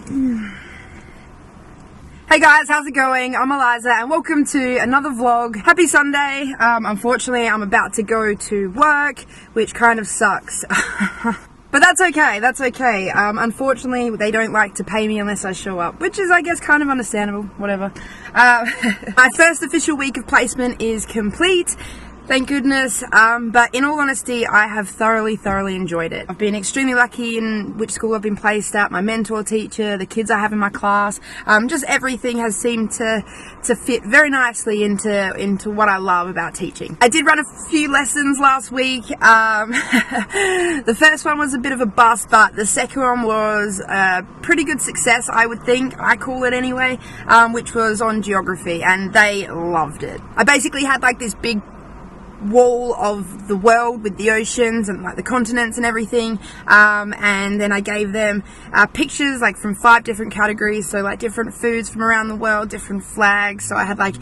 Hey guys, how's it going? I'm Eliza and welcome to another vlog. Happy Sunday. Unfortunately, I'm about to go to work, which kind of sucks. But that's okay, that's okay. Unfortunately, they don't like to pay me unless I show up, which is, I guess, kind of understandable, whatever. My first official week of placement is complete. Thank goodness, but in all honesty, I have thoroughly enjoyed it. I've been extremely lucky in which school I've been placed at, my mentor teacher, the kids I have in my class, just everything has seemed to fit very nicely into what I love about teaching. I did run a few lessons last week. The first one was a bit of a bust, but the second one was a pretty good success, I would think, I call it anyway, which was on geography, and they loved it. I basically had like this big wall of the world with the oceans and like the continents and everything, and then I gave them pictures like from 5 different categories, so like different foods from around the world, different flags. So I had like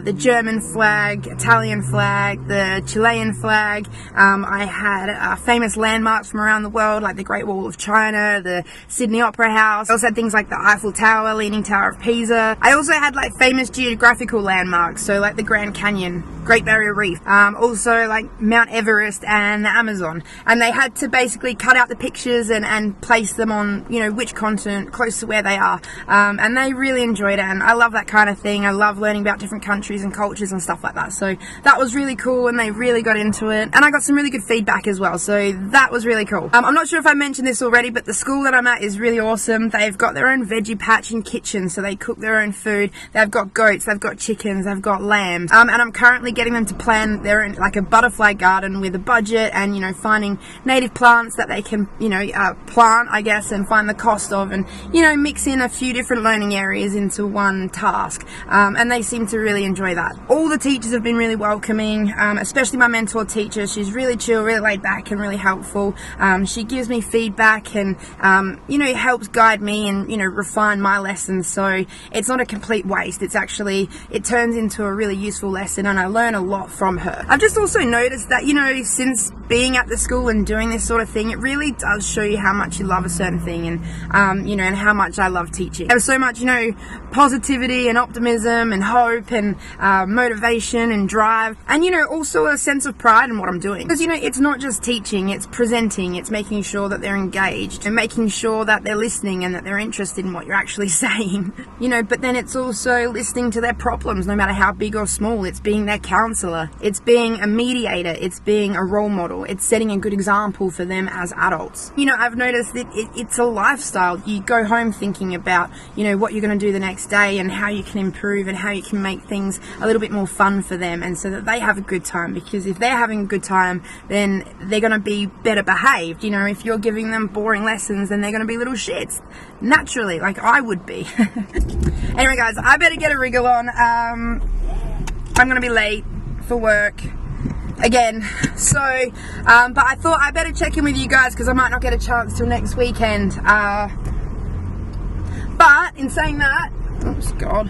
the German flag, Italian flag, the Chilean flag. I had famous landmarks from around the world like the Great Wall of China, the Sydney Opera House. I also had things like the Eiffel Tower, Leaning Tower of Pisa. I also had like famous geographical landmarks, so like the Grand Canyon, Great Barrier Reef, also like Mount Everest and the Amazon, and they had to basically cut out the pictures and place them on, you know, which continent close to where they are, and they really enjoyed it, and I love that kind of thing. I love learning about different countries and cultures and stuff like that, so that was really cool and they really got into it, and I got some really good feedback as well, so that was really cool. I'm not sure if I mentioned this already, but the school that I'm at is really awesome. They've got their own veggie patch and kitchen, so they cook their own food. They've got goats, they've got chickens, they've got lambs, and I'm currently getting them to plan their own, like a butterfly garden with a budget, and, you know, finding native plants that they can, you know, plant, I guess, and find the cost of, and, you know, mix in a few different learning areas into one task, and they seem to really enjoy that. All the teachers have been really welcoming, especially my mentor teacher. She's really chill, really laid back and really helpful. She gives me feedback and, you know, helps guide me and, you know, refine my lessons, so it's not a complete waste. It's actually, it turns into a really useful lesson, and I learn a lot from her. I've just also noticed that, you know, since being at the school and doing this sort of thing, it really does show you how much you love a certain thing, and you know, and how much I love teaching. There's so much, you know, positivity and optimism and hope and motivation and drive, and, you know, also a sense of pride in what I'm doing, because, you know, it's not just teaching, it's presenting, it's making sure that they're engaged and making sure that they're listening and that they're interested in what you're actually saying, you know, but then it's also listening to their problems, no matter how big or small. It's being their counselor, it's being a mediator, it's being a role model, it's setting a good example for them as adults. You know, I've noticed that it's a lifestyle. You go home thinking about, you know, what you're going to do the next day and how you can improve and how you can make things a little bit more fun for them, and so that they have a good time, because if they're having a good time, then they're going to be better behaved. You know, if you're giving them boring lessons, then they're going to be little shits, naturally, like I would be. Anyway guys, I better get a wriggle on. I'm going to be late for work again, so but I thought I better check in with you guys because I might not get a chance till next weekend, but in saying that, oops, God,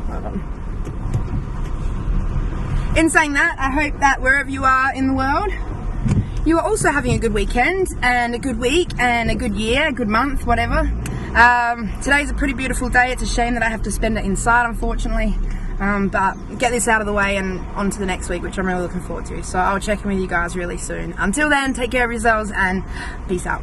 hold on. In saying that, I hope that wherever you are in the world, you are also having a good weekend and a good week and a good year, a good month, whatever. Today's a pretty beautiful day. It's a shame that I have to spend it inside, unfortunately. But get this out of the way and on to the next week, which I'm really looking forward to. So I'll check in with you guys really soon. Until then, take care of yourselves and peace out.